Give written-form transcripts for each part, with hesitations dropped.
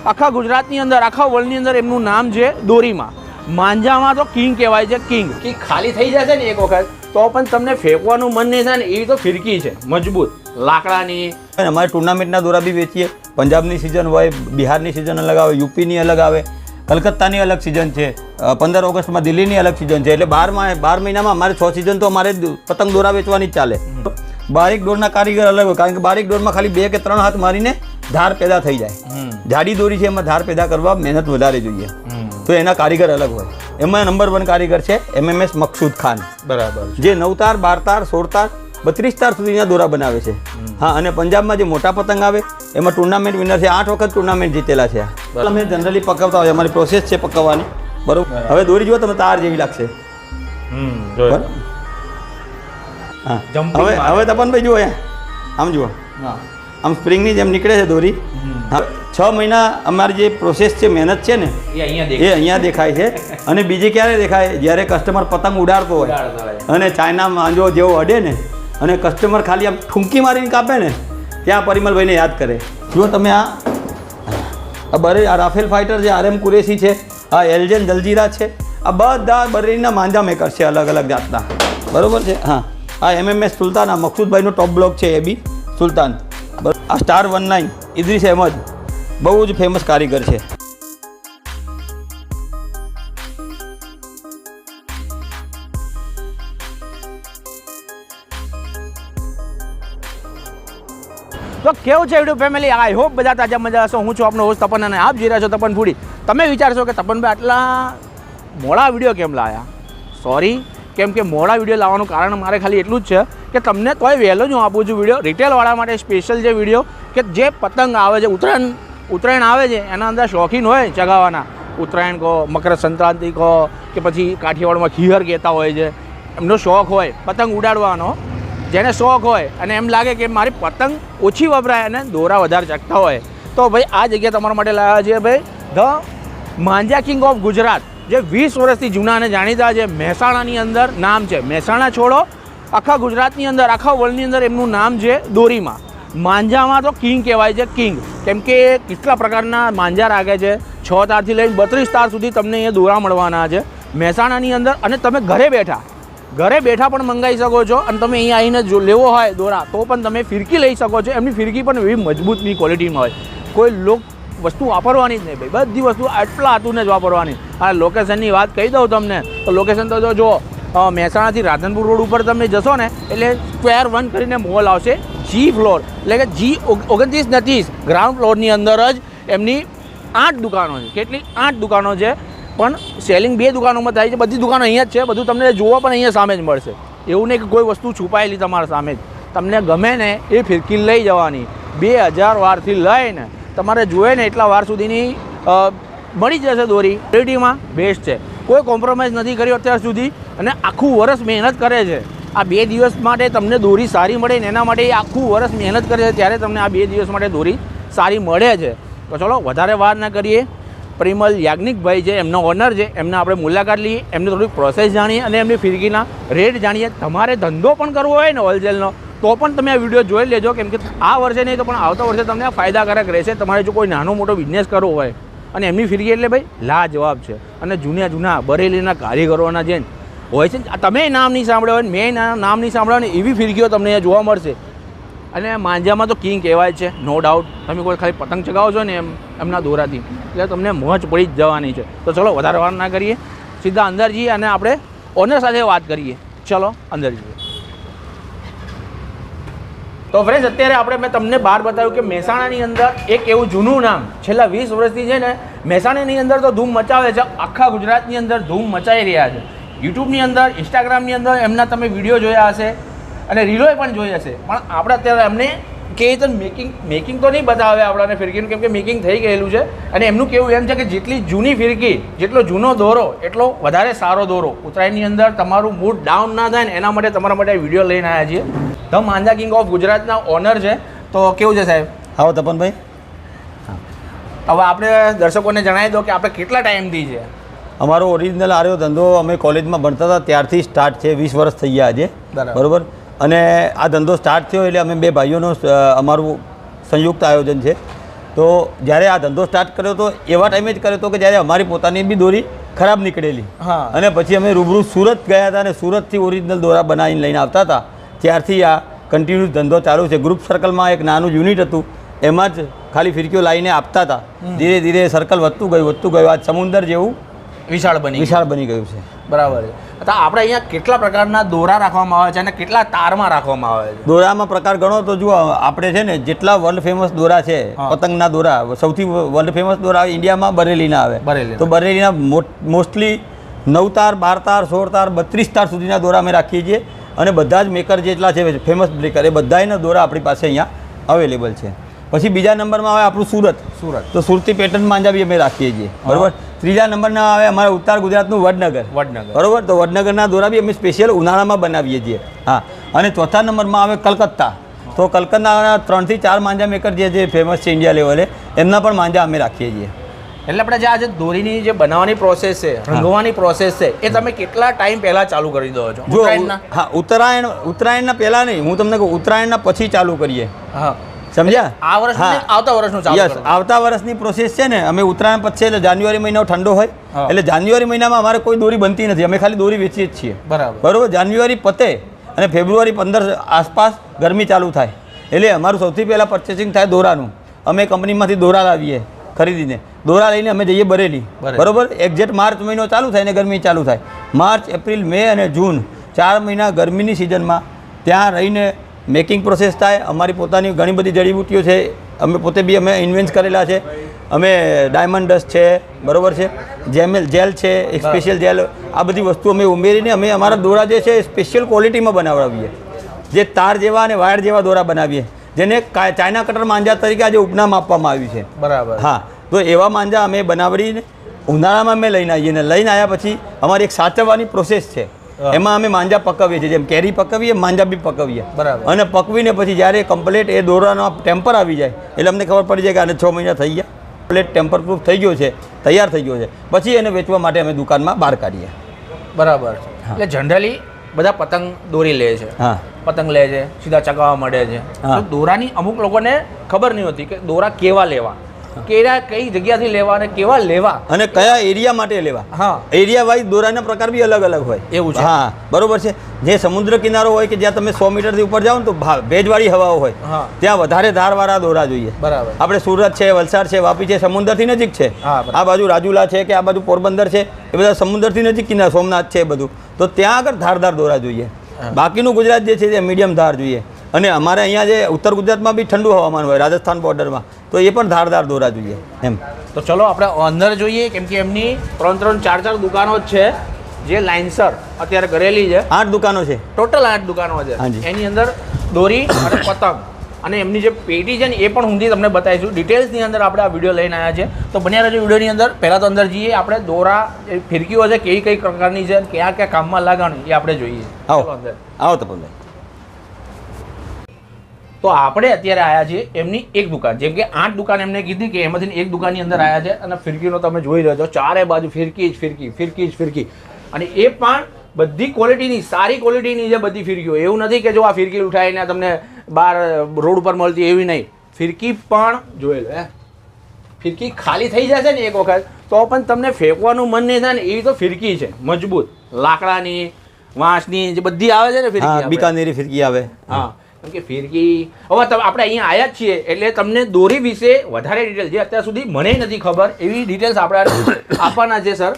આખા ગુજરાતની અંદર, આખા વર્લ્ડની અંદર એમનું નામ છે દોરીમાં. માંજામાં તો કિંગ કહેવાય છે, કિંગ. કે ખાલી થઈ જશે ને એક વખત તો પણ તમને ફેંકવાનું મન નહીં થાય ને એવી તો ફિરકી છે મજબૂત લાકડાની. અમારે ટુર્નામેન્ટના દોરા બી વેચીએ. પંજાબની સિઝન હોય, બિહારની સિઝન અલગ આવે, યુપીની અલગ આવે, કલકત્તાની અલગ સિઝન છે, 15 ઓગસ્ટમાં દિલ્હીની અલગ સિઝન છે. એટલે 12 મહિનામાં અમારે 6 સિઝન તો અમારે પતંગ દોરા વેચવાની જ ચાલે. બારીક દોરના કારીગર અલગ હોય, કારણ કે બારીક દોરમાં ખાલી 2 કે 3 હાથ મારીને ધાર પેદા થઈ જાય. જાડી દોરી છે એમાં ધાર પેદા કરવા મહેનત વધારે જોઈએ, તો એના કારીગર અલગ હોય. એમાં નંબર 1 કારીગર છે MMS મકસૂદ ખાન. બરાબર. જે 9 તાર, 12 તાર, 16 તાર, 32 તાર સુધીના દોરા બનાવે છે. હા, અને પંજાબમાં જે મોટા પતંગ આવે એમાં ટુર્નામેન્ટ વિનર છે, 8 વખત ટુર્નામેન્ટ જીતેલા છે. અમે જનરલી પકવતા હોય, અમારી પ્રોસેસ છે પકવવાની. બરોબર. હવે દોરી જુઓ તમે, તાર જેવી લાગશે. હા, હવે તપનભાઈ જુઓ, આમ જુઓ, આમ સ્પ્રિંગની જેમ નીકળે છે દોરી. હવે 6 મહિના અમારી જે પ્રોસેસ છે, મહેનત છે ને, એ અહીંયા દેખાય છે. અને બીજી ક્યારે દેખાય? જ્યારે કસ્ટમર પતંગ ઉડાડતો હોય અને ચાઇના માંજો જેવો અડે ને અને કસ્ટમર ખાલી આમ ઠૂંકી મારીને કાપે ને, ત્યાં પરિમલભાઈને યાદ કરે. જુઓ તમે, આ રાફેલ ફાઇટર છે, RM કુરેશી છે, આ એલજેન જલજીરા છે, આ બધા બરેલીના માંજા મેકર છે અલગ અલગ જાતના. બરાબર છે. હા, આ MMS સુલતાન, આ મકસૂદભાઈનો ટોપ બ્લોક છે, એ બી સુલતાન. આ સ્ટાર 19 ઇદ્રીસ અહેમદ, બહુ જ ફેમસ કારીગર છે. તો કેવું છે યુટ્યુબ ફેમિલી? આઈ હોપ બધા તાજા મજા હશો. હું છું આપનો હોસ્ટ તપન અને આપ જોઈ રહ્યા છો તપન ફૂડી. તમે વિચારશો કે તપનભાઈ આટલા મોડા વિડીયો કેમ લાવ્યા? સોરી, કેમ કે મોડા વિડીયો લાવવાનું કારણ મારે ખાલી એટલું જ છે કે તમને તોય વહેલો જ હું આપું છું વિડીયો. રિટેલવાળા માટે સ્પેશિયલ જે વિડીયો કે જે પતંગ આવે છે, ઉત્તરાયણ આવે છે, એના અંદર શોખીન હોય ચગાવવાના. ઉત્તરાયણ કહો, મકર સંક્રાંતિ કહો, કે પછી કાઠિયાવાડમાં ખીહર કહેતા હોય છે, એમનો શોખ હોય પતંગ ઉડાડવાનો. જેને શોખ હોય અને એમ લાગે કે મારી પતંગ ઓછી વપરાય અને દોરા વધારે ચગતા હોય, તો ભાઈ આ જગ્યા તમારા માટે લાવ્યા છે ભાઈ ધ માંજા કિંગ ઓફ ગુજરાત, જે 20 વર્ષથી જૂના અને જાણીતા છે. મહેસાણાની અંદર નામ છે. મહેસાણા છોડો, આખા ગુજરાતની અંદર, આખા વર્લ્ડની અંદર એમનું નામ છે દોરીમાં. માંજામાં તો કિંગ કહેવાય છે, કિંગ. કેમ કે કેટલા પ્રકારના માંજા રાખે છે, 6 તારથી લઈને 32 તાર સુધી તમને અહીંયા દોરા મળવાના છે મહેસાણાની અંદર. અને તમે ઘરે બેઠા પણ મંગાવી શકો છો. અને તમે અહીંયા આવીને જો લેવો હોય દોરા તો પણ તમે ફિરકી લઈ શકો છો. એમની ફિરકી પણ એવી મજબૂતની ક્વોલિટીમાં હોય. કોઈ વસ્તુ વાપરવાની જ નહીં ભાઈ, બધી વસ્તુ આટલા હાથુને જ વાપરવાની. આ લોકેશનની વાત કહી દઉં તમને તો લોકેશન તો જો મહેસાણાથી રાધનપુર રોડ ઉપર તમે જશો ને એટલે સ્ક્વેર 1 કરીને મોલ આવશે, G ફ્લોર, એટલે કે G29 ગ્રાઉન્ડ ફ્લોરની અંદર જ એમની 8 દુકાનો છે. કેટલી? 8 દુકાનો છે. પણ સેલિંગ 2 દુકાનોમાં થાય છે. બધી દુકાનો અહીંયા જ છે. બધું તમને જોવા પણ અહીંયા સામે જ મળશે. એવું નહીં કે કોઈ વસ્તુ છુપાયેલી તમારા સામે જ. તમને ગમે ને એ ફિરકી લઈ જવાની. 2000 વારથી લઈને તમારે જોઈએ ને એટલા વાર સુધીની મળી જશે દોરી. ક્વોલિટીમાં બેસ્ટ છે, કોઈ કોમ્પ્રોમાઇઝ નથી કર્યો અત્યાર સુધી. અને આખું વર્ષ મહેનત કરે છે. આ 2 દિવસ માટે તમને દોરી સારી મળે ને એના માટે આખું વર્ષ મહેનત કરે છે, ત્યારે તમને આ 2 દિવસ માટે દોરી સારી મળે છે. તો ચલો વધારે વાર ના કરીએ, પરિમલ યાજ્ઞિકભાઈ છે, એમનો ઓનર છે, એમને આપણે મુલાકાત લઈએ, એમને થોડીક પ્રોસેસ જાણીએ અને એમની ફિરકીના રેટ જાણીએ. તમારે ધંધો પણ કરવો હોય ને હોલસેલનો તો પણ તમે આ વિડીયો જોઈ લેજો, કેમ કે આ વર્ષે નહીં તો પણ આવતા વર્ષે તમને આ ફાયદાકારક રહેશે. તમારે જો કોઈ નાનો મોટો બિઝનેસ કરવો હોય અને એમની ફિરકી એટલે ભાઈ લાજવાબ છે. અને જૂના બરેલીના કારીગરોના જે હોય છે, તમે નામ નહીં સાંભળ્યો હોય, મેં નામ નહીં સાંભળ્યો ને એવી ફિરકીઓ તમને અહીંયા જોવા મળશે. અને માંજામાં તો કિંગ કહેવાય છે, નો ડાઉટ. તમે કોઈ ખાલી પતંગ ચગાવો છો ને એમના દોરાથી એટલે તમને મોજ પડી જ જવાની છે. તો ચલો વધારે વાર ના કરીએ, સીધા અંદર જઈએ અને આપણે ઓનર સાથે વાત કરીએ. ચલો અંદર જઈએ. તો ફ્રેન્ડ્સ, અત્યારે મેં તમને બહાર બતાવ્યું કે મહેસાણાની અંદર એક એવું જૂનું નામ છેલ્લા 20 વર્ષથી છે ને મહેસાણાની અંદર તો ધૂમ મચાવે છે. આખા ગુજરાતની અંદર ધૂમ મચાવી રહ્યા છે. યુટ્યુબની અંદર, ઇન્સ્ટાગ્રામની અંદર એમના તમે વિડીયો જોયા હશે અને રીલોય પણ જોઈ હશે. પણ આપણે અત્યારે એમને કે તો મેકિંગ તો નહીં બતાવે આપણને ફિરકીનું, કેમ કે મેકિંગ થઈ ગયેલું છે. અને એમનું કેવું એમ છે કે જેટલી જૂની ફિરકી, જેટલો જૂનો દોરો એટલો વધારે સારો દોરો. ઉત્તરાયણની અંદર તમારું મૂડ ડાઉન ના થાય ને એના માટે તમારા માટે વિડીયો લઈને આવ્યા છીએ. ધ માંજા કિંગ ઓફ ગુજરાતના ઓનર છે. તો કેવું છે સાહેબ? આવો તપનભાઈ. હવે આપણે દર્શકોને જણાવી દો કે આપણે કેટલા ટાઈમથી છે. અમારો ઓરિજિનલ આર્યો ધંધો અમે કોલેજમાં ભણતા હતા ત્યારથી સ્ટાર્ટ છે. 20 વર્ષ થઈ ગયા આજે. બરાબર. અને આ ધંધો સ્ટાર્ટ થયો એટલે અમે 2 ભાઈઓનું અમારું સંયુક્ત આયોજન છે. તો જ્યારે આ ધંધો સ્ટાર્ટ કર્યો તો એવા ટાઈમે જ કર્યો હતો કે જ્યારે અમારી પોતાની બી દોરી ખરાબ નીકળેલી. અને પછી અમે રૂબરૂ સુરત ગયા હતા અને સુરતથી ઓરિજિનલ દોરા બનાવીને લઈને આવતા હતા. ત્યારથી આ કન્ટિન્યુઅસ ધંધો ચાલુ છે. ગ્રુપ સર્કલમાં એક નાનું યુનિટ હતું, એમાં જ ખાલી ફિરકીઓ લાવીને આપતા હતા. ધીરે ધીરે સર્કલ વધતું ગયું. આજ સમુદ્ર જેવું વિશાળ બની ગયું છે. બરાબર છે. તો આપણે અહીંયા કેટલા પ્રકારના દોરા રાખવામાં આવે છે અને કેટલા તારમાં રાખવામાં આવે છે? દોરામાં પ્રકાર ગણો તો જુઓ, આપણે છે ને જેટલા વર્લ્ડ ફેમસ દોરા છે, પતંગના દોરા, સૌથી વર્લ્ડ ફેમસ દોરા ઇન્ડિયામાં બરેલીના આવે. તો બરેલીના મોસ્ટલી 9 તાર, 12 તાર, 16 તાર, 32 તાર સુધીના દોરા અમે રાખીએ છીએ. અને બધા જ મેકર જેટલા છે ફેમસ બ્રેકર, એ બધાના દોરા આપણી પાસે અહીંયા અવેલેબલ છે. પછી બીજા નંબરમાં આવે આપણું સુરત. તો સુરતી પેટર્ન માંજા બી અમે રાખીએ છીએ. બરાબર. ત્રીજા નંબરના આવે અમારા ઉત્તર ગુજરાતનું વડનગર. બરાબર. તો વડનગરના દોરા બી અમે સ્પેશિયલ ઉનાળામાં બનાવીએ છીએ. હા. અને ચોથા નંબરમાં આવે કલકત્તા. તો કલકત્તાના 3 થી 4 માંજા મેકર જે ફેમસ છે ઇન્ડિયા લેવલે, એમના પણ માંજા અમે રાખીએ છીએ. એટલે આપણે જે આજે દોરીની જે બનાવવાની પ્રોસેસ છે, રંગવાની પ્રોસેસ છે, એ તમે કેટલા ટાઈમ પહેલા ચાલુ કરી દો છો? જો હા, ઉત્તરાયણના પહેલા નહીં, હું તમને કહું ઉત્તરાયણના પછી ચાલુ કરીએ. હા, સમજ્યા? આ વર્ષ આવતા વર્ષનું ચાલુ. યસ, આવતા વર્ષની પ્રોસેસ છે ને. અમે ઉત્તરાયણ પછી એટલે જાન્યુઆરી મહિનો ઠંડો હોય, એટલે જાન્યુઆરી મહિનામાં અમારે કોઈ દોરી બનતી નથી. અમે ખાલી દોરી વેચીએ જ છીએ. બરાબર. જાન્યુઆરી પતે અને ફેબ્રુઆરી 15 આસપાસ ગરમી ચાલુ થાય, એટલે અમારું સૌથી પહેલાં પરચેસિંગ થાય દોરાનું. અમે કંપનીમાંથી દોરા લાવીએ ખરીદીને. દોરા લઈને અમે જઈએ બરેલી. બરાબર. એક્ઝેક્ટ માર્ચ મહિનો ચાલુ થાય ને ગરમી ચાલુ થાય. માર્ચ, એપ્રિલ, મે અને જૂન 4 મહિના ગરમીની સિઝનમાં ત્યાં રહીને મેકિંગ પ્રોસેસ થાય. અમારી પોતાની ઘણી બધી જડીબુટ્ટીઓ છે, અમે પોતે બી અમે ઇન્વેન્ટ કરેલા છે. અમે ડાયમંડ ડસ્ટ છે, બરાબર છે, જેલ છે, એક સ્પેશિયલ જેલ, આ બધી વસ્તુ અમે ઉમેરીને અમે અમારા દોરા જે છે સ્પેશિયલ ક્વોલિટીમાં બનાવડાવીએ. જે તાર જેવા અને વાયર જેવા દોરા બનાવીએ, જેને ચાઇના કટર માંજા તરીકે આજે ઉપનામ આપવામાં આવ્યું છે. બરાબર. હા. તો એવા માંજા અમે બનાવડીને ઉનાળામાં અમે લઈને આવીએ ને લઈને આવ્યા પછી અમારી એક સાચવવાની પ્રોસેસ છે. એમાં અમે માંજા પકવીએ છીએ. જેમ કેરી પકવીએ, માંજા બી પકવીએ. બરાબર. અને પકવીને પછી જ્યારે કમ્પ્લીટ એ દોરાનો ટેમ્પર આવી જાય એટલે અમને ખબર પડી જાય કે આને 6 મહિના થઈ ગયા, કમ્પ્લીટ ટેમ્પર પ્રૂફ થઈ ગયો છે, તૈયાર થઈ ગયો છે. પછી એને વેચવા માટે અમે દુકાનમાં બહાર કાઢીએ. બરાબર. એટલે જનરલી બધા પતંગ દોરી લે છે. હા, પતંગ લે છે, સીધા ચગાવવા માંડે છે. તો દોરાની અમુક લોકોને ખબર નહીં હોતી કે દોરા કેવા લેવા, કઈ જગ્યાથી લેવા અને કેવા લેવા અને કયા એરિયા માટે લેવા. હા, એરિયા વાઇઝ દોરાના પ્રકાર બી અલગ અલગ હોય. એવું છે. હા, બરોબર છે. જે સમુદ્ર કિનારો હોય કે જ્યાં તમે 100 મીટરથી ઉપર જાઓ ને તો ભેજવાળી હવાઓ હોય, ત્યાં વધારે ધારવાળા દોરા જોઈએ. બરાબર. આપણે સુરત છે, વલસાડ છે, વાપી છે, સમુદ્રથી નજીક છે. આ બાજુ રાજુલા છે કે આ બાજુ પોરબંદર છે, એ બધા સમુદ્રથી નજીક કિનારા, સોમનાથ છે, બધું. તો ત્યાં આગળ ધારદાર દોરા જોઈએ. બાકીનું ગુજરાત જે છે તે મીડિયમ ધાર જોઈએ. અને અમારે અહીંયા જે ઉત્તર ગુજરાતમાં બી ઠંડુ હવામાન હોય, રાજસ્થાન બોર્ડરમાં, તો એ પણ ધારદાર દોરા જોઈએ એમ. તો ચલો આપણે અંદર જોઈએ, કેમ કે એમની 3-3, 4-4 દુકાનો જ છે જે લાઇનસર અત્યારે કરેલી છે. 8 દુકાનો છે, ટોટલ 8 દુકાનો છે. એની અંદર દોરી અને પતંગ અને એમની જે પેટી છે ને એ પણ ઊંધી તમને બતાવીશું ડિટેલ્સની અંદર. આપણે આ વિડીયો લઈને આવ્યા છે, તો બન્યા રહેજો વિડીયોની અંદર. પહેલાં તો અંદર જઈએ, આપણે દોરા ફિરકીઓ છે કઈ પ્રકારની છે, ક્યાં ક્યાં કામમાં લાગવાની એ આપણે જોઈએ. આવો અંદર, આવો તો ભાઈ. તો આપણે અત્યારે આવ્યા છીએ એમની એક દુકાન. જેમ કે 8 દુકાન એમને કીધી કે એમાંથી એક દુકાનની અંદર આવ્યા છે. અને ફિરકીનો તમે જોઈ રહ્યો છો, ચારે બાજુ ફિરકી જ ફિરકી, ફિરકી જ ફિરકી. અને એ પણ બધી ક્વોલિટીની, સારી ક્વોલિટીની છે બધી ફિરકીઓ. એવું નથી કે જો આ ફિરકી ઉઠાવીને તમને બહાર રોડ ઉપર મળતી એવી નહીં. ફિરકી પણ જોઈ લો. ફિરકી ખાલી થઈ જશે ને એક વખત તો પણ તમને ફેંકવાનું મન નહીં થાય ને એવી તો ફિરકી છે, મજબૂત લાકડાની, વાંસની જે બધી આવે છે ને ફિરકી, બીકાનેરી ફિરકી આવે. હા, કેમ કે ફિરકી હવે આપણે અહીંયા આવ્યા જ છીએ એટલે તમને દોરી વિશે વધારે ડિટેલ, જે અત્યાર સુધી મને નથી ખબર એવી ડિટેલ્સ આપણે આપવાના છે સર.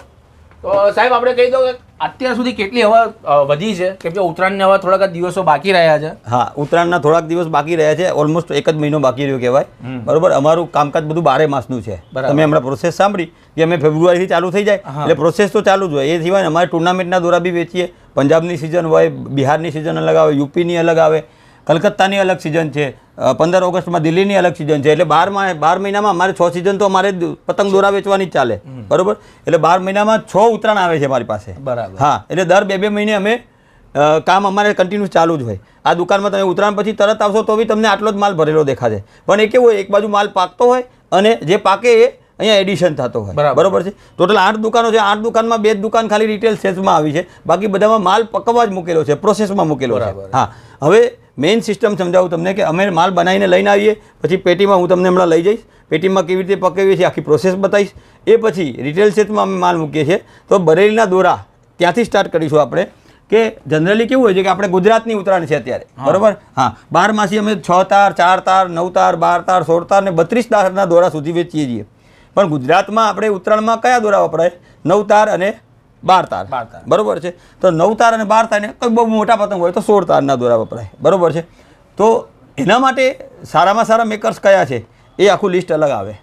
તો સાહેબ આપણે કહી દો કે અત્યાર સુધી કેટલી હવા વધી છે? કેમ કે ઉત્તરાયણને હવે થોડાક દિવસો બાકી રહ્યા છે. હા, ઉત્તરાયણના થોડાક દિવસ બાકી રહ્યા છે. ઓલમોસ્ટ 1 જ મહિનો બાકી રહ્યો કહેવાય. બરોબર. અમારું કામકાજ બધું 12 માસનું છે. તમે હમણાં પ્રોસેસ સાંભળી કે અમે ફેબ્રુઆરીથી ચાલુ થઈ જાય એટલે પ્રોસેસ તો ચાલુ જ હોય. એ સિવાય અમારે ટુર્નામેન્ટના દોરા બી વેચીએ. પંજાબની સિઝન હોય, બિહારની સિઝન અલગ આવે, યુપીની અલગ આવે, કલકત્તાની અલગ સિઝન છે, 15 ઓગસ્ટમાં દિલ્હીની અલગ સિઝન છે. એટલે 12 મહિનામાં અમારે 6 સિઝન તો અમારે પતંગ દોરા વેચવાની જ ચાલે. બરોબર. એટલે 12 મહિનામાં 6 ઉત્તરાયણ આવે છે અમારી પાસે. બરાબર. હા, એટલે દર 2-2 મહિને અમે કામ અમારે કન્ટિન્યુઅસ ચાલુ જ હોય. આ દુકાનમાં તમે ઉત્તરાયણ પછી તરત આવશો તો બી તમને આટલો જ માલ ભરેલો દેખાશે. પણ એ કેવું હોય, એક બાજુ માલ પાકતો હોય અને જે પાકે એ અહીંયા એડિશન થતો હોય. બરોબર છે. ટોટલ 8 દુકાનો છે. 8 દુકાનમાં 2 દુકાન ખાલી રિટેલ સેલ્સમાં આવી છે, બાકી બધામાં માલ પકવવા જ મૂકેલો છે, પ્રોસેસમાં મૂકેલો છે. હા, હવે મેઇન સિસ્ટમ સમજાવું તમને કે અમે માલ બનાવીને લઈને આવીએ, પછી પેટીમાં હું તમને હમણાં લઈ જઈશ. પેટીમાં કેવી રીતે પકવીએ છીએ આખી પ્રોસેસ બતાવીશ. એ પછી રિટેલ ક્ષેત્રમાં અમે માલ મૂકીએ છીએ. તો બરેલીના દોરા ત્યાંથી સ્ટાર્ટ કરીશું આપણે, કે જનરલી કેવું હોય છે કે આપણે ગુજરાતની ઉત્તરાયણ છે અત્યારે, બરાબર. હા, 12 માસી અમે 6 તાર, 4 તાર, 9 તાર, 12 તાર, 16 તાર ને 32 તારના દોરા સુધી વેચીએ છીએ. પણ ગુજરાતમાં આપણે ઉત્તરાયણમાં કયા દોરા વપરાય? 9 તાર અને 12 તાર, બરોબર છે. તો 9 તાર અને 12 તાર ને કોઈ બહુ મોટા પતંગ હોય તો 16 તારના દોરા વપરાય, બરોબર છે. તો એના માટે સારામાં સારા મેકર્સ કયા છે એ આખું લિસ્ટ અલગ આવે,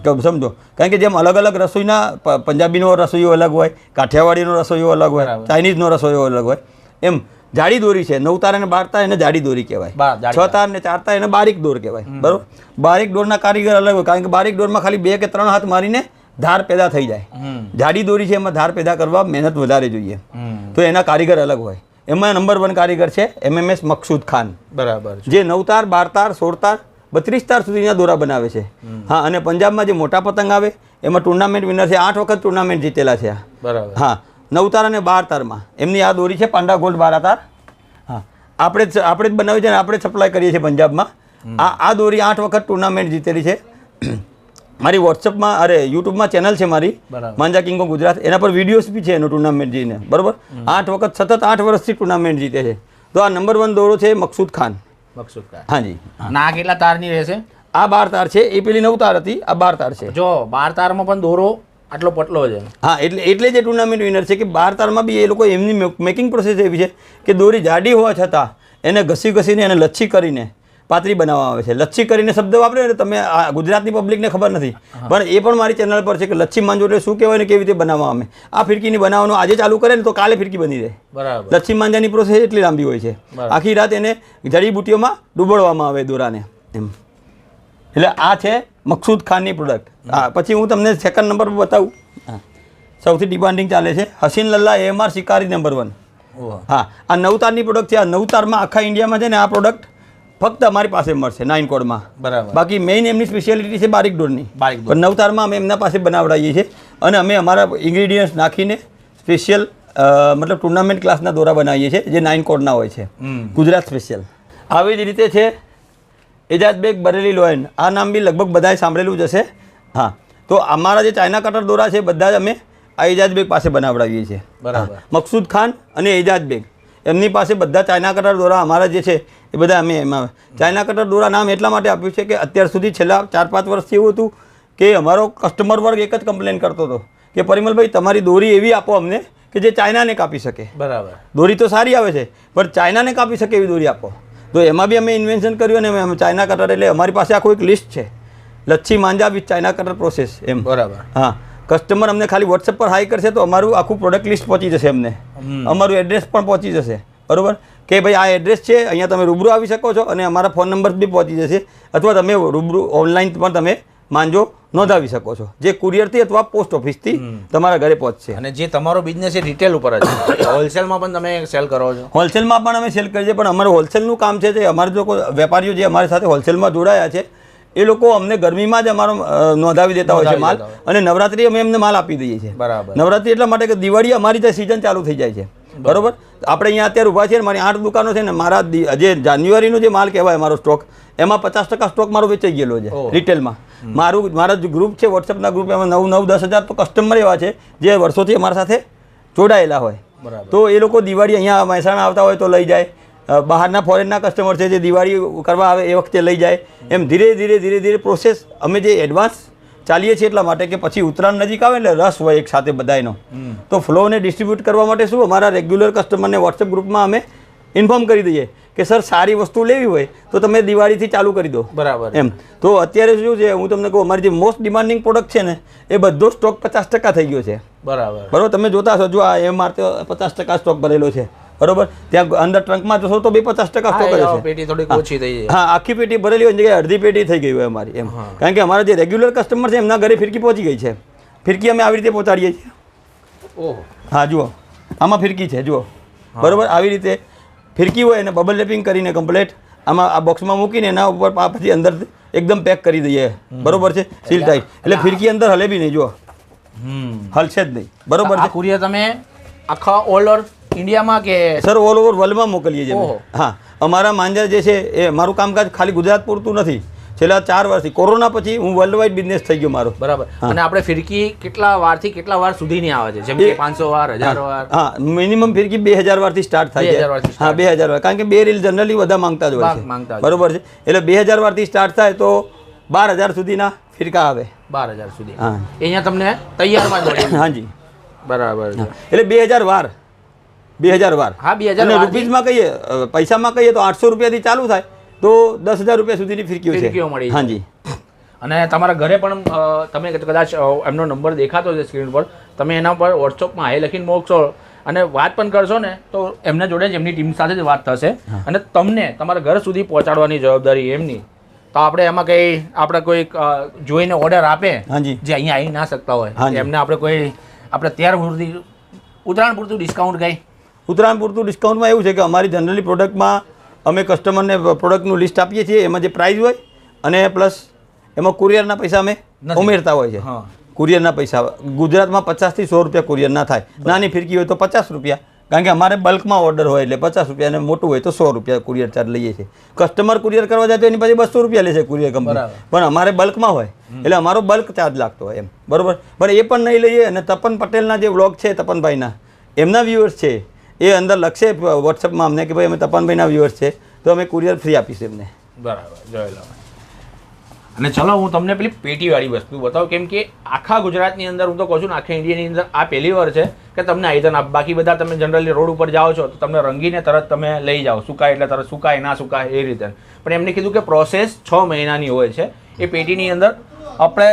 તો સમજો. કારણ કે જેમ અલગ અલગ રસોઈના, પંજાબીનો રસોઈયો અલગ હોય, કાઠિયાવાડીનો રસોઈયો અલગ હોય, ચાઇનીઝનો રસોઈયો અલગ હોય, એમ જાડી દોરી છે 9 તાર અને 12 તાર એને જાડી દોરી કહેવાય, 6 તાર ને 4 તાર એને બારીક દોર કહેવાય, બરોબર. બારીક દોરના કારીગર અલગ હોય, કારણ કે બારીક દોરમાં ખાલી 2 કે 3 હાથ મારીને ધાર પેદા થઈ જાય. જાડી દોરી છે એમાં ધાર પેદા કરવા મહેનત વધારે જોઈએ, તો એના કારીગર અલગ હોય. એમાં નંબર 1 કારીગર છે MMS મકસૂદ ખાન, બરાબર, જે 9 તાર, 12 તાર, 16 તાર, 32 તાર સુધીના દોરા બનાવે છે. હા, અને પંજાબમાં જે મોટા પતંગ આવે એમાં ટુર્નામેન્ટ વિનર છે, 8 વખત ટુર્નામેન્ટ જીતેલા છે, બરાબર. હા, 9 તાર અને 12 તારમાં એમની આ દોરી છે પાંડા ગોલ્ડ 12 તાર. હા, આપણે જ બનાવી છે અને આપણે જ સપ્લાય કરીએ છીએ પંજાબમાં. આ દોરી 8 વખત ટુર્નામેન્ટ જીતેલી છે. મારી વોટ્સઅપમાં, અરે યુટ્યુબમાં ચેનલ છે મારી, માંજા કિંગ ઓફ ગુજરાત, એના પર વિડીયોઝ બી છે એનો ટુર્નામેન્ટ જીને, બરાબર. 8 વખત સતત 8 વર્ષથી ટુર્નામેન્ટ જીતે છે. તો આ નંબર 1 દોરો છે મકસૂદ ખાન. હાજી. ના કેટલા તારની રહેશે? આ 12 તાર છે, એ પેલી 9 તાર હતી, આ 12 તાર છે. જો 12 તારમાં પણ દોરો આટલો પતલો છે. હા, એટલે જે ટુર્નામેન્ટ વિનર છે કે 12 તારમાં બી એ લોકો એમની મેકિંગ પ્રોસેસ એવી છે કે દોરી જાડી હોવા છતાં એને ઘસીને એને લચ્છી કરીને પાતળી બનાવવામાં આવે છે. લચ્છી કરીને શબ્દ વાપરે ને તમે, ગુજરાતની પબ્લિકને ખબર નથી, પણ એ પણ મારી ચેનલ પર છે કે લચ્છી માંજો એટલે શું કહેવાય ને કેવી રીતે બનાવવામાં આવે. આ ફિરકીની બનાવવાનું આજે ચાલુ કરે ને તો કાલે ફિરકી બની જાય, બરાબર. લચ્છી માંજાની પ્રોસેસ એટલી લાંબી હોય છે, આખી રાત એને જડીબુટીઓમાં ડૂબોળવામાં આવે દોરાને, એમ. એટલે આ છે મકસૂદ ખાનની પ્રોડક્ટ. પછી હું તમને સેકન્ડ નંબર પર બતાવું. સૌથી ડિમાન્ડિંગ ચાલે છે હસીન લલ્લા AMR શિકારી નંબર 1. હા, આ 9 તારની પ્રોડક્ટ છે. આ 9 તારમાં આખા ઇન્ડિયામાં છે ને આ પ્રોડક્ટ ફક્ત અમારી પાસે મળશે 9 કોડમાં, બરાબર. બાકી મેઇન એમની સ્પેશિયાલિટી છે બારીક દોરની, પણ 9 તારમાં અમે એમના પાસે બનાવડાવીએ છીએ અને અમે અમારા ઇન્ગ્રીડિયન્ટ્સ નાખીને સ્પેશિયલ મતલબ ટુર્નામેન્ટ ક્લાસના દોરા બનાવીએ છીએ જે 9 કોડના હોય છે, ગુજરાત સ્પેશિયલ. આવી જ રીતે છે એજાજ બેગ બરેલી લોયન. આ નામ બી લગભગ બધાએ સાંભળેલું જ હશે. હા, તો અમારા જે ચાઇના કટર દોરા છે બધા જ અમે આ એજાજ બેગ પાસે બનાવડાવીએ છીએ, બરાબર. મકસૂદ ખાન અને એજાજ બેગ એમની પાસે બધા ચાઇના કટર દોરા અમારા જે છે એ બધા અમે એમાં. ચાઇના કટર દોરા નામ એટલા માટે આપ્યું છે કે અત્યાર સુધી છેલ્લા 4-5 વર્ષથી એવું હતું કે અમારો કસ્ટમર વર્ગ એક જ કમ્પ્લેન કરતો હતો કે પરિમલભાઈ તમારી દોરી એવી આપો અમને કે જે ચાઇનાને કાપી શકે, બરાબર. દોરી તો સારી આવે છે પણ ચાઇનાને કાપી શકે એવી દોરી આપો. તો એમાં બી અમે ઇન્વેન્શન કર્યું અને અમે ચાઇના કટર, એટલે અમારી પાસે આખું એક લિસ્ટ છે, લચ્છી માંજા વિથ ચાઇના કટર પ્રોસેસ, એમ, બરાબર. હા, કસ્ટમર અમને ખાલી વોટ્સએપ પર હાઈ કરશે તો અમારું આખું પ્રોડક્ટ લિસ્ટ પહોંચી જશે, અમને અમારું એડ્રેસ પણ પહોંચી જશે, બરાબર. કે ભાઈ આ એડ્રેસ છે, અહીંયા તમે રૂબરૂ આવી શકો છો અને અમારા ફોન નંબર બી પહોંચી જશે, અથવા તમે રૂબરૂ ઓનલાઈન પણ તમે માંજો નોંધાવી શકો છો, જે કુરિયરથી અથવા પોસ્ટ ઓફિસથી તમારા ઘરે પહોંચશે. અને જે તમારો બિઝનેસ છે રિટેલ ઉપર જ છે, હોલસેલમાં પણ તમે સેલ કરો છો? હોલસેલમાં પણ અમે સેલ કરીએ છીએ, પણ અમારું હોલસેલનું કામ છે જે અમારા લોકો વેપારીઓ જે અમારી સાથે હોલસેલમાં જોડાયા છે એ લોકો અમને ગરમીમાં જ અમારો નોંધાવી દેતા હોય છે માલ, અને નવરાત્રી અમે એમને માલ આપી દઈએ છીએ, બરાબર. નવરાત્રી એટલા માટે કે દિવાળી અમારી ત્યાં સિઝન ચાલુ થઈ જાય છે, બરોબર. આપણે અહીંયા અત્યારે ઊભા છીએ, મારી 8 દુકાનો છે ને, મારા જે જાન્યુઆરીનો જે માલ કહેવાય મારો સ્ટોક, એમાં 50% સ્ટોક મારો વેચાઈ ગયેલો છે રિટેલમાં. મારા જે ગ્રુપ છે વોટ્સએપના ગ્રુપ, એમાં 9-10 હજાર તો કસ્ટમર એવા છે જે વર્ષોથી અમારા સાથે જોડાયેલા હોય, તો એ લોકો દિવાળી અહીંયા મહેસાણા આવતા હોય તો લઈ જાય, બહારના ફોરેનના કસ્ટમર છે જે દિવાળી કરવા આવે એ વખતે લઈ જાય, એમ ધીરે ધીરે પ્રોસેસ અમે જે એડવાન્સ ચાલીએ છીએ એટલા માટે કે પછી ઉત્તરાયણ નજીક આવે એટલે રસ હોય એક સાથે બધાનો, તો ફ્લોને ડિસ્ટ્રીબ્યુટ કરવા માટે શું અમારા રેગ્યુલર કસ્ટમરને વોટ્સએપ ગ્રુપમાં અમે ઇન્ફોર્મ કરી દઈએ કે સર સારી વસ્તુ લેવી હોય તો તમે દિવાળીથી ચાલુ કરી દો, બરાબર. એમ તો અત્યારે શું છે, હું તમને કહું, અમારી જે મોસ્ટ ડિમાન્ડિંગ પ્રોડક્ટ છે ને એ બધો સ્ટોક 50% થઈ ગયો છે, બરાબર. તમે જોતા હશો, જો આ MR તો 50% સ્ટોક ભરેલો છે, બરોબર. ત્યાં અંદર ટ્રંકમાં જશો તો બી 50% સ્ટોક છે, પેટી થોડી ઓછી થઈ જાય. હા, આખી પેટી ભરેલી હોય જગ્યાએ અડધી પેટી થઈ ગઈ હોય અમારી, એમ. કારણ કે અમારા જે રેગ્યુલર કસ્ટમર છે એમના ઘરે ફિરકી પહોંચી ગઈ છે. ફિરકી અમે આવી રીતે પહોંચાડીએ છીએ. ઓહો, હા, જુઓ આમાં ફિરકી છે, જુઓ, બરોબર. આવી રીતે ફિરકી હોય એને બબલ રેપિંગ કરીને કમ્પ્લેટ આમાં આ બોક્સમાં મૂકીને એના ઉપર પછી અંદર એકદમ પેક કરી દઈએ, બરોબર છે, સીલ ટાઈટ, એટલે ફિરકી અંદર હલે બી નહીં, જુઓ હલશે જ નહીં, બરોબર છે. કુરિયર તમે આખા ઓલ ઓવર ઇન્ડિયામાં કે સર ઓલ ઓવર વર્લ્ડમાં મોકલીએ છીએ. હા, અમારા માંજા જે છે એ મારું કામકાજ ખાલી ગુજરાત પૂરતું નથી, છેલ્લા 4 વર્ષથી કોરોના પછી હું વર્લ્ડ વાઇડ બિઝનેસ થઈ ગયો મારો. બરાબર. અને આપણે ફિરકી કેટલા વારથી કેટલા વાર સુધીની આવે છે? જેમ કે 500 વાર, 1000 વાર? હા, મિનિમમ ફિરકી 2000 વારથી સ્ટાર્ટ થાય છે. હા, 2000 વાર, કારણ કે 2 રીલ જનરલી બધા માંગતા જ હોય છે, બરોબર છે. એટલે 2000 વારથી સ્ટાર્ટ થાય તો 12000 સુધીના ફિરકા આવે. 12000 સુધી. હા, અહીંયા તમને તૈયારમાં જ મળે. હાજી, બરાબર. એટલે 2000 વાર, 2000 વાર. હા, 2000. અને રૂપીઝમાં કહીએ, પૈસામાં કહીએ તો 800 રૂપિયાથી ચાલુ થાય તો 10000 રૂપિયા સુધીની ફિરકીઓ મળી. હાજી. અને તમારા ઘરે પણ તમે કદાચ એમનો નંબર દેખાતો છે સ્ક્રીન પર, તમે એના પર વોટ્સઅપમાં હાઈ લખીને મોકશો અને વાત પણ કરશો ને તો એમના જોડે જ એમની ટીમ સાથે જ વાત થશે અને તમને તમારા ઘર સુધી પહોંચાડવાની જવાબદારી એમની. તો આપણે એમાં કંઈ આપણે કોઈ જોઈને ઓર્ડર આપે જે અહીંયા આવી ના શકતા હોય એમને આપણે કોઈ આપણે ઉત્તરાયણ પૂરતું ડિસ્કાઉન્ટ કંઈ? ઉત્તરાયણ પૂરતું ડિસ્કાઉન્ટમાં એવું છે કે અમારી જનરલી પ્રોડક્ટમાં અમે કસ્ટમરને પ્રોડક્ટનું લિસ્ટ આપીએ છીએ, એમાં જે પ્રાઇસ હોય અને પ્લસ એમાં કુરિયરના પૈસા અમે ઉમેરતા હોય છે. કુરિયરના પૈસા ગુજરાતમાં 50 થી 100 રૂપિયા કુરિયર ના થાય. નાની ફિરકી હોય તો 50 રૂપિયા, કારણ કે અમારે બલ્કમાં ઓર્ડર હોય એટલે 50 રૂપિયા અને મોટું હોય તો 100 રૂપિયા કુરિયર ચાર્જ લઈએ છીએ. કસ્ટમર કુરિયર કરવા જાય તો એની પાસે 200 રૂપિયા લેશે કુરિયર કંપની, પણ અમારે બલ્કમાં હોય એટલે અમારો બલ્ક ચાર્જ લાગતો હોય એમ, બરોબર. પણ એ પણ નહીં લઈએ. અને તપન પટેલના જે વ્લોગ છે, તપનભાઈના, એમના વ્યુઅર્સ છે, એ અંદર લખશે વોટ્સઅપમાં અમને કે ભાઈ અમે તપનભાઈના વ્યુઅર્સ છે તો અમે કુરિયર ફ્રી આપીશું એમને. બરાબર, જોઈ લો. અને ચલો હું તમને પેલી પેટીવાળી વસ્તુ બતાવું, કેમ કે આખા ગુજરાતની અંદર, હું તો કહું છું ને આખા ઇન્ડિયાની અંદર આ પહેલી વાર છે કે તમને આઈટમ આપ. બાકી બધા તમે જનરલી રોડ ઉપર જાઓ છો તો તમને રંગીને તરત તમે લઈ જાઓ, સુકાય એટલે તરત સુકાય, ના સુકાય એ રીતે. પણ એમને કીધું કે પ્રોસેસ 6 મહિનાની હોય છે. એ પેટીની અંદર આપણે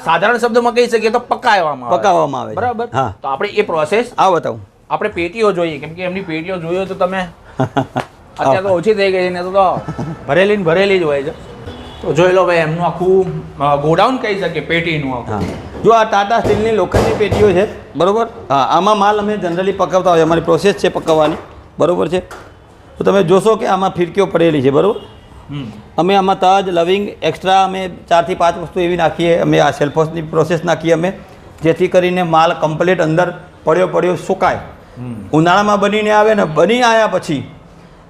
સાધારણ શબ્દમાં કહી શકીએ તો પકાવવામાં આવે, બરાબર. તો આપણે એ પ્રોસેસ આ બતાવું. આપણે પેટીઓ જોઈએ, કેમ કે એમની પેટીઓ જોઈએ તો તમે અત્યારે તો ઓછી થઈ ગઈ છે ને, તો ભરેલી જ હોય છે. તો જોઈ લો ભાઈ, એમનું આખું ગોડાઉન કહી શકીએ પેટીનું આખું. જો આ ટાટા સ્ટીલની લોખંડની પેટીઓ છે, બરોબર. હા, આમાં માલ અમે જનરલી પકાવતા હોય, અમારી પ્રોસેસ છે પકાવવાની, બરોબર છે. તો તમે જોશો કે આમાં ફિરકીઓ પડેલી છે, બરોબર. અમે આમાં તજ, લવિંગ, એક્સ્ટ્રા અમે 4 થી 5 વસ્તુ એવી નાખીએ. અમે આ સેલ્ફોસની પ્રોસેસ નાખીએ અમે, જેથી કરીને માલ કમ્પ્લીટ અંદર પડ્યો સુકાય. ઉનાળામાં બનીને આવે ને, બની આવ્યા પછી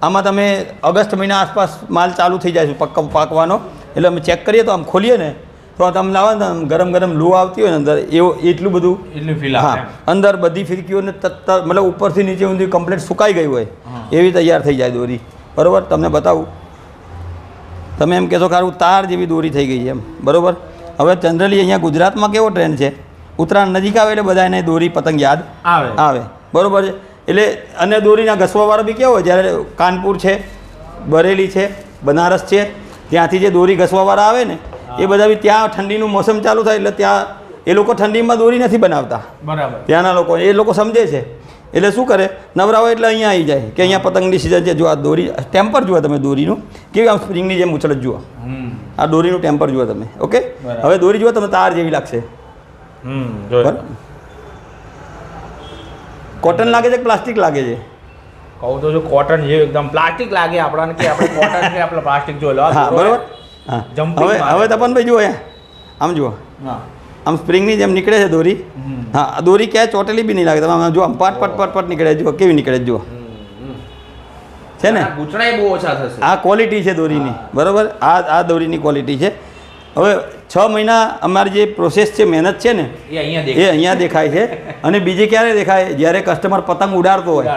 આમાં તમે ઓગસ્ટ મહિના આસપાસ માલ ચાલુ થઈ જાય છે પાકવાનો. એટલે અમે ચેક કરીએ તો આમ ખોલીએ ને તો તમે લાવો ને ગરમ ગરમ લૂ આવતી હોય ને અંદર, એટલું ફીલ આવે. હા, અંદર બધી ફિરકીઓને મતલબ ઉપરથી નીચે ઊંધી કમ્પ્લીટ સુકાઈ ગઈ હોય એવી તૈયાર થઈ જાય દોરી, બરાબર. તમને બતાવું, તમે એમ કહેશો કે સારું તાર જેવી દોરી થઈ ગઈ એમ, બરાબર. હવે જનરલી અહીંયા ગુજરાતમાં કેવો ટ્રેન્ડ છે, ઉત્તરાયણ નજીક આવે એટલે બધા એને દોરી પતંગ યાદ આવે, બરાબર છે. એટલે અને દોરીના ઘસવાવાળા બી કેવો હોય, જ્યારે કાનપુર છે, બરેલી છે, બનારસ છે, ત્યાંથી જે દોરી ઘસવાવાળા આવે ને એ બધા બી ત્યાં ઠંડીનું મોસમ ચાલુ થાય એટલે ત્યાં એ લોકો ઠંડીમાં દોરી નથી બનાવતા, બરાબર. ત્યાંના લોકો એ લોકો સમજે છે એટલે શું કરે, નવરા હોય એટલે અહીંયા આવી જાય કે અહીંયા પતંગની સિઝન છે. જો આ દોરી ટેમ્પર જુઓ તમે દોરીનું, કેવી આમ સ્પ્રિંગની જેમ ઉછળત જુઓ, આ દોરીનું ટેમ્પર જુઓ તમે. ઓકે, હવે દોરી જુઓ તમે, તાર જેવી લાગશે. બરાબર. કોટન લાગે છે કે પ્લાસ્ટિક લાગે છે? કહું તો જો કોટન જેવું એકદમ પ્લાસ્ટિક લાગે આપણને, કે આપણે કોટન કે આપણે પ્લાસ્ટિક જોઈ લો. હા, બરાબર. હા, હવે તપનભાઈ જુઓ, આમ જુઓ, આમ સ્પ્રિંગની જેમ નીકળે છે દોરી. હા, દોરી ક્યાંય ચોટેલી બી નહીં લાગે. તમે આમ જુઓ, આમ પટ નીકળે, જુઓ કેવી નીકળે, જુઓ છે ને. ગૂંચળાઈ બહુ ઓછા થશે. આ ક્વોલિટી છે દોરીની, બરાબર. આ દોરીની ક્વોલિટી છે. હવે 6 મહિના અમારી જે પ્રોસેસ છે, મહેનત છે ને, એ અહીંયા દેખાય છે. અને બીજી ક્યારે દેખાય? જ્યારે કસ્ટમર પતંગ ઉડાડતો હોય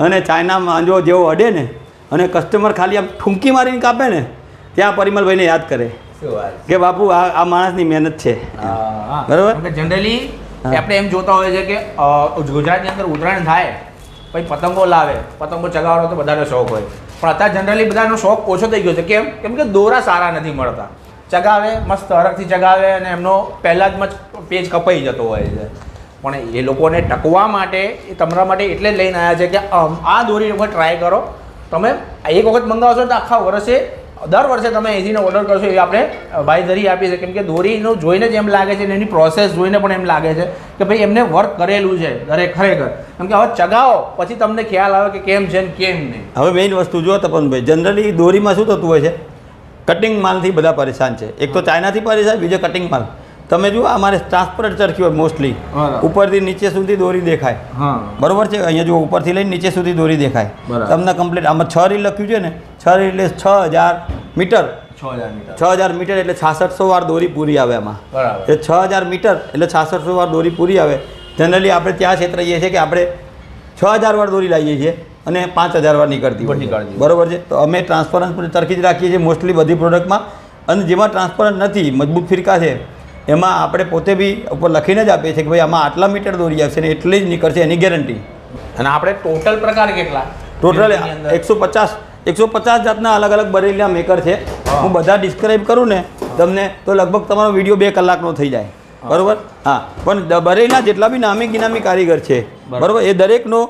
અને ચાઇના માંજો જેવો અડે ને અને કસ્ટમર ખાલી આમ ઠુમકી મારીને કાપે ને, ત્યાં પરિમલભાઈને યાદ કરે કે બાપુ આ માણસની મહેનત છે, બરાબર. જનરલી આપણે એમ જોતા હોય છે કે ગુજરાતની અંદર ઉત્તરાયણ થાય પછી પતંગો લાવે, પતંગો ચગાવવાનો તો બધાનો શોખ હોય. પણ અત્યારે જનરલી બધાનો શોખ ઓછો થઈ ગયો છે. કેમ કે દોરા સારા નથી મળતા. ચગાવે મસ્ત હરખથી ચગાવે અને એમનો પહેલાં જ પેજ કપાઈ જતો હોય છે. પણ એ લોકોને ટકવા માટે એ તમારા માટે એટલે જ લઈને આવ્યા છે કે આ દોરી વખત ટ્રાય કરો. તમે એક વખત મંગાવશો તો આખા વર્ષે, દર વર્ષે તમે અહીંથી ઓર્ડર કરશો એ આપણે બાંયધરી આપીએ છીએ. કેમ કે દોરીનું જોઈને જ એમ લાગે છે અને એની પ્રોસેસ જોઈને પણ એમ લાગે છે કે ભાઈ એમને વર્ક કરેલું છે ખરેખર. કેમ કે હવે ચગાવો પછી તમને ખ્યાલ આવે કે કેમ છે ને કેમ નહીં. હવે મેઇન વસ્તુ જુઓ તપનભાઈ, જનરલી દોરીમાં શું થતું હોય છે, કટિંગ માલથી બધા પરેશાન છે. એક તો ચાઇનાથી પરેશાન, બીજો કટિંગ માલ. તમે જુઓ અમારે ટ્રાન્સપરન્ટ ચરખી હોય મોસ્ટલી, ઉપરથી નીચે સુધી દોરી દેખાય, બરોબર છે. અહીંયા જો ઉપરથી લઈને નીચે સુધી દોરી દેખાય તમને કમ્પ્લીટ. આમાં 6 રીલ લખ્યું છે ને, 6 રીલ એટલે 6000 મીટર 6000 મીટર એટલે 6600 વાર દોરી પૂરી આવે એમાં. બરાબર. એ 6000 મીટર એટલે 6600 વાર દોરી પૂરી આવે. જનરલી આપણે ત્યાં છેતરાઈએ છીએ કે આપણે 6000 વાર દોરી લાવીએ છીએ અને 5000 વાર નીકળતી હોય. બરાબર છે. તો અમે ટ્રાન્સપરન્સ તરખી જ રાખીએ છીએ મોસ્ટલી બધી પ્રોડક્ટમાં. અને જેમાં ટ્રાન્સપરન્ટ નથી, મજબૂત ફિરકા છે, એમાં આપણે પોતે બી ઉપર લખીને જ આપીએ છીએ કે ભાઈ આમાં આટલા મીટર દોરી આવશે ને એટલી જ નીકળશે, એની ગેરંટી. અને આપણે ટોટલ પ્રકાર કેટલા? ટોટલ 150 જાતના અલગ અલગ બરેલીના મેકર છે. હું બધા ડિસ્ક્રાઇબ કરું ને તમને તો લગભગ તમારો વિડીયો 2 કલાકનો થઈ જાય. બરાબર. હા, પણ બરેલીના જેટલા બી નામી ગિનામી કારીગર છે, બરાબર, એ દરેકનો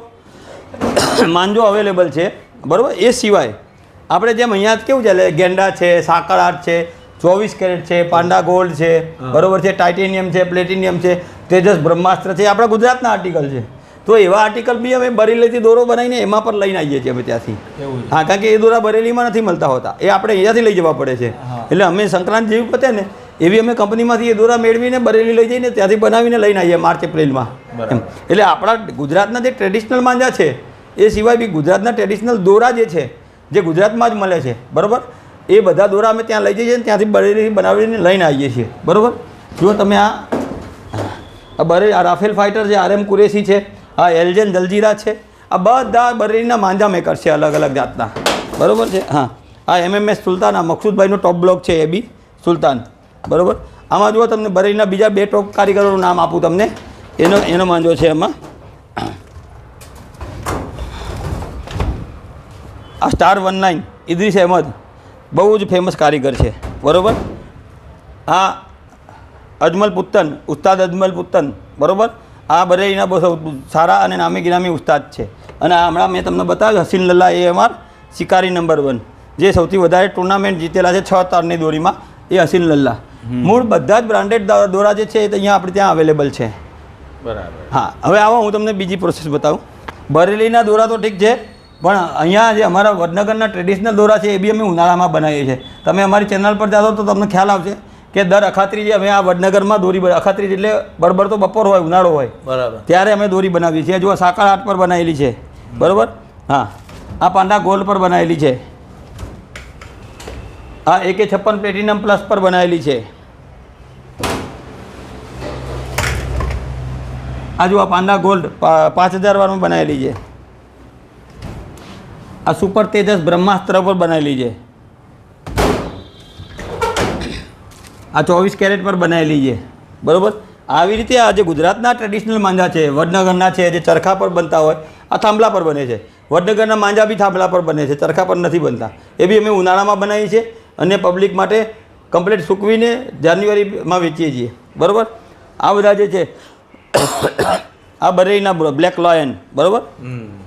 માંજો અવેલેબલ છે. બરાબર. એ સિવાય આપણે જેમ અહીંયા કેવું ચાલે, ગેંડા છે, સાકર આર્ટ છે, 24 કેરેટ છે, પાંડા ગોલ્ડ છે, બરાબર છે, ટાઇટેનિયમ છે, પ્લેટિનિયમ છે, તેજસ બ્રહ્માસ્ત્ર છે, આપણા ગુજરાતના આર્ટિકલ છે. તો એવા આર્ટિકલ બી અમે બરેલીથી દોરો બનાવીને એમાં પણ લઈને આવીએ છીએ અમે ત્યાંથી. હા, કારણ કે એ દોરા બરેલીમાં નથી મળતા હોતા, એ આપણે અહીંયાથી લઈ જવા પડે છે. એટલે અમે સંક્રાંત જેવી પતે ને એવી અમે કંપનીમાંથી એ દોરા મેળવીને બરેલી લઈ જઈને ત્યાંથી બનાવીને લઈને આવીએ માર્ચ એપ્રિલમાં. એટલે આપણા ગુજરાતના જે ટ્રેડિશનલ માંજા છે એ સિવાય બી ગુજરાતના ટ્રેડિશનલ દોરા જે છે, જે ગુજરાતમાં જ મળે છે, બરાબર, એ બધા દોરા અમે ત્યાં લઈ જઈએ છીએ, ત્યાંથી બરેલી બનાવીને લઈને આવીએ છીએ. બરાબર. જુઓ તમે આ રાફેલ ફાઇટર છે, RM કુરેશી છે, આ એલજેન જલજીરા છે, આ બધા બરેલીના માંજા મેકર છે અલગ અલગ જાતના. બરાબર છે. હા, આ MMS સુલતાન, આ મકસૂદભાઈનો ટોપ બ્લોક છે, એ બી સુલતાન. બરાબર. આમાં જુઓ તમને બરેલીના બીજા 2 ટોપ કારીગરોનું નામ આપું તમને. એનો માંજો છે એમાં આ સ્ટાર 19 ઇદ્રીસ અહેમદ, બહુ જ ફેમસ કારીગર છે. બરાબર. આ અજમલ પુત્તન, ઉસ્તાદ અજમલ પુત્તન. બરાબર. આ બરેલીના બહુ સારા અને નામી ગિનામી ઉસ્તાદ છે. અને હમણાં મેં તમને બતાવ્યું હસીન લલ્લા AMR શિકારી નંબર 1, જે સૌથી વધારે ટુર્નામેન્ટ જીતેલા છે 6 તારની દોરીમાં, એ હસીન લલ્લા. મૂળ બધા જ બ્રાન્ડેડ દોરા જે છે એ અહીંયા આપણે ત્યાં અવેલેબલ છે. બરાબર. હા, હવે આવો હું તમને બીજી પ્રોસેસ બતાવું. બરેલીના દોરા તો ઠીક છે, પણ અહીંયા જે અમારા વડનગરના ટ્રેડિશનલ દોરા છે એ બી અમે ઉનાળામાં બનાવીએ છીએ. તમે અમારી ચેનલ પર જાઓ તો તમને ખ્યાલ આવશે કે દર અખાત્રીજે અમે આ વડનગરમાં દોરી, અખાત્રીજ એટલે બરાબર તો બપોર હોય, ઉનાળો હોય, બરાબર, ત્યારે અમે દોરી બનાવીએ છીએ. જો સાકર આર્ટ પર બનાવેલી છે. બરાબર. હા, આ પાંડા ગોલ્ડ પર બનાવેલી છે. આ AK56 પ્લેટિનમ પ્લસ પર બનાવેલી છે. આ જો આ પાંડા ગોલ્ડ 5000 વારમાં બનાવેલી છે. આ સુપર તેજસ બ્રહ્માસ્ત્ર પર બનાવેલી છે. આ 24 કેરેટ પર બનાવેલી છે. બરાબર. આવી રીતે આ જે ગુજરાતના ટ્રેડિશનલ માંજા છે, વડનગરના છે, જે ચરખા પર બનતા હોય, આ થાંભલા પર બને છે. વડનગરના માંજા બી થાંભલા પર બને છે, ચરખા પર નથી બનતા. એ બી અમે ઉનાળામાં બનાવીએ છીએ અને પબ્લિક માટે કમ્પ્લીટ સૂકવીને જાન્યુઆરીમાં વેચીએ છીએ. બરાબર. આ બધા જે છે આ બરેલીના બ્લેક લોયન. બરાબર.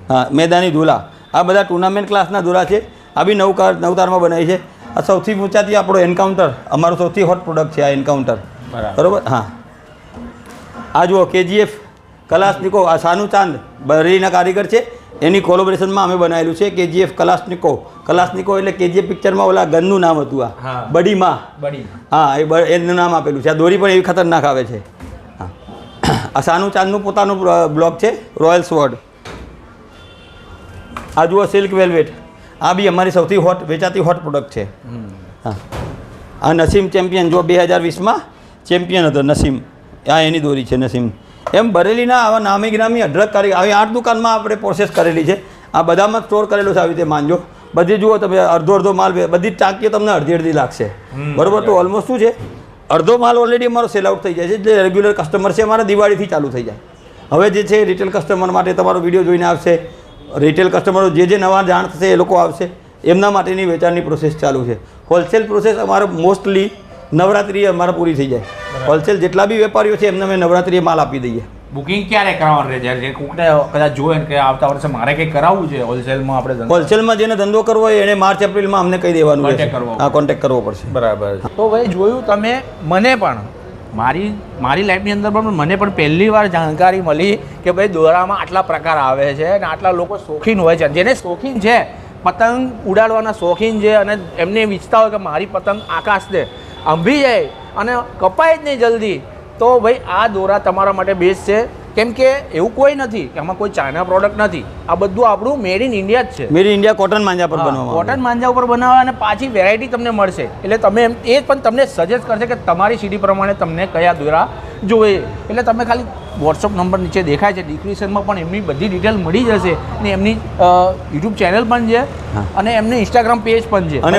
હા, મેદાની ધૂલા, આ બધા ટુર્નામેન્ટ ક્લાસના દોરા છે. આ બી નવતારમાં બનાવી છે. આ સૌથી ઊંચાથી આપણો એન્કાઉન્ટર, અમારું સૌથી હોટ પ્રોડક્ટ છે આ એન્કાઉન્ટર. બરાબર. હા, આ જુઓ KGF કલાસનિકો, આ સાનુ ચાંદ બરેલીના કારીગર છે, એની કોલોબરેશનમાં અમે બનાવેલું છે KGF કલાસનિકો એટલે KGF પિક્ચરમાં ઓલા ગનનું નામ હતું, આ બડીમાં. હા, એનું નામ આપેલું છે. આ દોરી પણ એવી ખતરનાક આવે છે. હા, આ સાનુ ચાંદનું પોતાનું બ્લોક છે, રોયલ સ્વોર્ડ. આ જુઓ સિલ્ક વેલ્વેટ, આ બી અમારી સૌથી વેચાતી હોટ પ્રોડક્ટ છે. હા, આ નસીમ ચેમ્પિયન, જો 2020માં ચેમ્પિયન હતો નસીમ, આ એની દોરી છે નસીમ. એમ બરેલીના આવા નામી ગ્રામી અઢળક કારીગર, આવી 8 દુકાનમાં આપણે પ્રોસેસ કરેલી છે. આ બધામાં સ્ટોર કરેલું છે આવી રીતે માંજો. બધી જુઓ તમે, અડધો માલ, બધી જ ટાંકીઓ તમને અડધી લાગશે. બરાબર. તો ઓલમોસ્ટ શું છે, અડધો માલ ઓલરેડી અમારો સેલ આઉટ થઈ જાય છે. જે રેગ્યુલર કસ્ટમર છે અમારા દિવાળીથી ચાલુ થઈ જાય. હવે જે છે રિટેલ કસ્ટમર માટે તમારો વિડીયો જોઈને આવશે. રિટેલ કસ્ટમરો જે નવા જાણ થશે એ લોકો આવશે, એમના માટેની વેચાણની પ્રોસેસ ચાલુ છે. હોલસેલ પ્રોસેસ અમારે મોસ્ટલી નવરાત્રિએ અમારે પૂરી થઈ જાય. હોલસેલ જેટલા બી વેપારીઓ છે એમને અમે નવરાત્રિએ માલ આપી દઈએ. બુકિંગ ક્યારે કરાવવાનું રહે? જ્યારે કોકને કદાચ જોવે કે આવતા વર્ષે મારે કંઈ કરાવવું છે હોલસેલમાં, આપણે હોલસેલમાં જેને ધંધો કરવો હોય એને માર્ચ એપ્રિલમાં અમને કહી દેવાનું છે. હા, કોન્ટેક્ટ કરવો પડશે. બરાબર. તો ભાઈ જોયું તમે, મને પણ મારી લાઈફની અંદર પણ મને પણ પહેલી વાર જાણકારી મળી કે ભાઈ દોરામાં આટલા પ્રકાર આવે છે અને આટલા લોકો શોખીન હોય છે. જેને શોખીન છે, પતંગ ઉડાડવાના શોખીન છે અને એમને ઈચ્છતા હોય કે મારી પતંગ આકાશને અંભી જાય અને કપાય જ નહીં જલ્દી, તો ભાઈ આ દોરા તમારા માટે બેસ્ટ છે. કેમ કે એવું કોઈ નથી કે આમાં કોઈ ચાઇના પ્રોડક્ટ નથી, આ બધું આપણું મેડ ઇન ઇન્ડિયા જ છે. મેડ ઇન ઇન્ડિયા કોટન માંજા પર બનાવવામાં કોટન માંજા ઉપર બનાવવા અને પાછી વેરાયટી તમને મળશે. એટલે તમે એમ એ પણ તમને સજેસ્ટ કરશે કે તમારી સિટી પ્રમાણે તમને કયા દોરા જોઈએ. એટલે તમે ખાલી વોટ્સઅપ નંબર નીચે દેખાય છે, ડિસ્ક્રિપ્શનમાં પણ એમની બધી ડિટેલ મળી જશે. અને એમની યુટ્યુબ ચેનલ પણ છે અને એમને ઇન્સ્ટાગ્રામ પેજ પણ છે. અને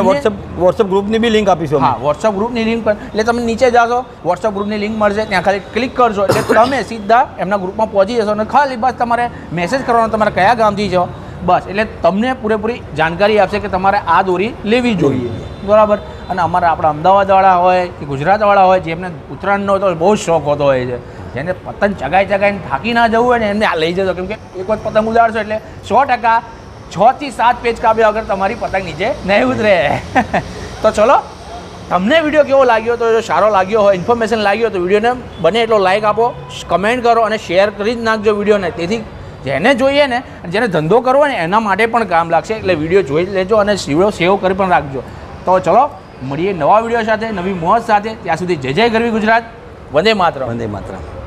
વોટ્સઅપ ગ્રુપની બી લિંક આપીશું. હા, વોટ્સઅપ ગ્રુપની લિંક પણ. એટલે તમે નીચે જાશો, વોટ્સઅપ ગ્રુપની લિંક મળશે, ત્યાં ખાલી ક્લિક કરશો એટલે તમે સીધા એમના ગ્રુપમાં પહોંચી જશો. અને ખાલી બસ તમારે મેસેજ કરવાનો તમારે કયા ગામથી છો બસ, એટલે તમને પૂરેપૂરી જાણકારી આપશે કે તમારે આ દોરી લેવી જોઈએ. બરાબર. અને અમારા આપણા અમદાવાદવાળા હોય કે ગુજરાતવાળા હોય જેમને ઉત્તરાયણનો તો બહુ જ શોખ હોતો હોય છે, જેને પતંગ ચગાઈને થાકી ના જવું હોય ને એમને આ લઈ જજો. કેમ કે એક વખત પતંગ ઉડાડશો એટલે 100% 6 થી 7 પેજ કાપ્યા વગર તમારી પતંગ નીચે નહીં ઉતરે. તો ચલો, તમને વિડીયો કેવો લાગ્યો? તો જો સારો લાગ્યો હોય, ઇન્ફોર્મેશન લાગ્યો તો વિડીયોને બને એટલો લાઇક આપો, કમેન્ટ કરો અને શેર કરી જ નાખજો વિડીયોને. તેથી જેને જોઈએ ને, જેને ધંધો કરવો ને એના માટે પણ કામ લાગશે. એટલે વિડીયો જોઈ લેજો અને વિડીયો સેવ કરી પણ રાખજો. તો ચલો મળીએ નવા વિડીયો સાથે, નવી મોજ સાથે. ત્યાં સુધી જય જય ગરવી ગુજરાત. વંદે માતરમ. વંદે માતરમ.